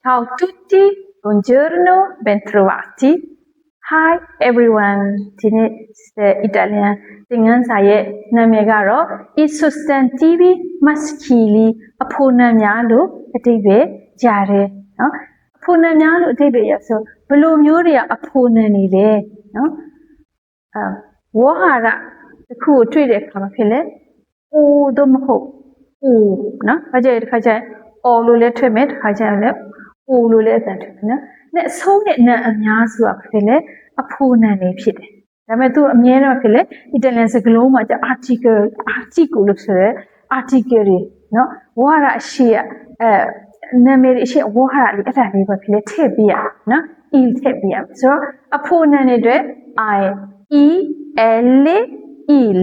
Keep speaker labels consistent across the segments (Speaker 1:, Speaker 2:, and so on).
Speaker 1: Ciao a tutti, buongiorno, bentrovati. Hi everyone. ဒီနေ့Italian သင်ခန်းစာရဲ့နာမည်ကတော့ I sostantivi maschili အဖိုနံများလို့အဓိပ္ပာယ်ရတယ်နော်အဖိုနံများလို့အဓိပ္ပာယ်ရဆိုဘယ်လိုမျိုးတွေကအဖိုနံနေလဲနော်ဝေါဟာရတစ်ခုကိုတွေ့တဲ့အခါမှာဖြစ်လဲအိုတော့မဟုတ်အိုနော်ခါကျရင်တစ်ခါကျရင်အော်လို့လည်းထွက်မယ်တစ်ခါကျရင်လည်းအိုလို့လည်းအတန်ထွက်မယ်နော်နဲ့အဆုံးနဲ့နာအများစုကဖြစ်လဲအဖိုနံနေဖြစ်တယ်ဒါပေမဲ့သူအမြဲတမ်းဖြစ်လေ Italian စကားလုံးမှာ article လို့ဆိုရဲ article တွေနော်ဝါရအရှိရနာမည်အရှိဝါရလေးအဲ့ဒါလေးပဲဖြစ်လေထည့်ပြရနော် il ထည့်ပြရဆိုတော့အဖိုနံတွေအတွက် I E L il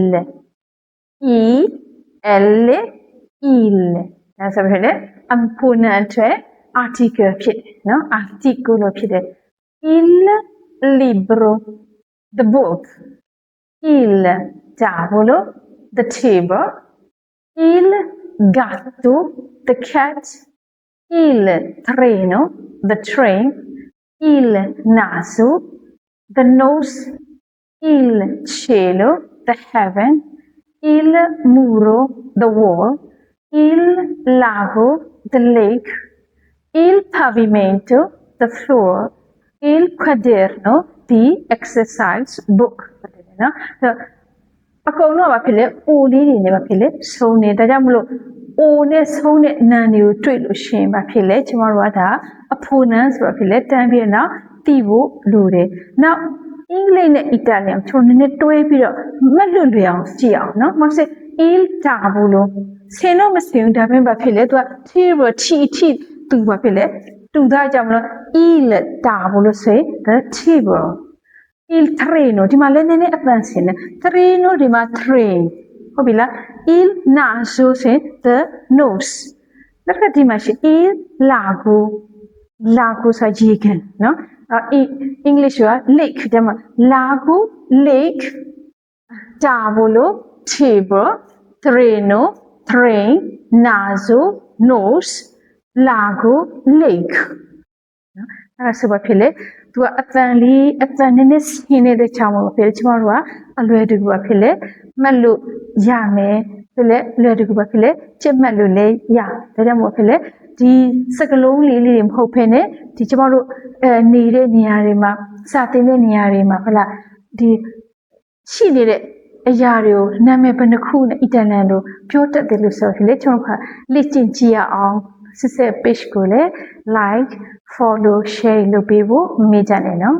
Speaker 1: ဒါဆိုဖြစ်လေအဖိုနံအတွက် article ဖြစ်တယ်နော် article လို့ဖြစ်တယ် il libro the book, il tavolo, the table, il gatto, the cat, il treno, the train, il naso, the nose, il cielo, the heaven, il muro, the wall, il lago, the lake, il pavimento, the floor, il quaderno, the exercise book နော်အကုန်လုံးကဘာဖြစ်လဲအိုလေးတွေနဲ့ဘာဖြစ်လဲဆုံးနေဒါကြောင့်မလို့အိုနဲ့ဆုံးတဲ့နာမ်တွေကိုတွေ့လို့ရှိရင်ဘာဖြစ်လဲကျမတို့ကဒါအဖိုနံဆိုတော့ဖြစ်လဲတန်းပြီးတော့သိဖို့လိုတယ်နောက်အင်္ဂလိပ်နဲ့အီတာလီယန်ကျွန်တော်နည်းနည်းတွဲပြီးတော့မှတ်လွယ်အောင်ကြည့်အောင်နော်မဟုတ်စေ il tavolo ဆင်းတော့မဆင်းဘူးဒါပေမဲ့ဘာဖြစ်လဲသူက table ထိသူဘာဖြစ်လဲတူသားကြောင့်မလို့ il tavolo ဆို the table il treno ဒီမှာလည်းနည်းနည်းအပန်းစင်းတယ် treno ဒီမှာ train ဟုတ်ပြီလား il naso ဆို the nose နောက်တစ်ခါဒီမှာရှိ il lago ဆိုရေကန်နော်English က lake ဒီမှာ lago lake tavolo table treno train naso nose lago lake နော်အဲ့ဒါဆိုပါဖြစ်လေသူကအတန်နည်းနည်းဆင်းနေတဲ့ချောင်းမှာဖြစ်လေကျမတို့ကအလွယ်တကူပါဖြစ်လေမှတ်လို့ရမယ်ဖြစ်လေအလွယ်တကူပါဖြစ်လေချစ်မှတ်လို့လည်းရဒါကြောင့်မို့ဖြစ်လေဒီစကလုံးလေးတွေမဟုတ်ဖ ೇನೆ ဒီကျမတို့နေတဲ့နေရာတွေမှာစာသင်တဲ့နေရာတွေမှာဟုတ်လားဒီရှိနေတဲ့အရာတွေကိုနာမည်ဘယ်နှခုနဲ့အီတလန်လိုပြောတတ်တယ်လို့ဆိုဖြစ်လေကျွန်တော်ကလေ့ကျင့်ကြည့်ရအောင်စစ် page ကိုလည်း like follow share လုပ်ပေးဖို့မေ့ကြနဲ့နော်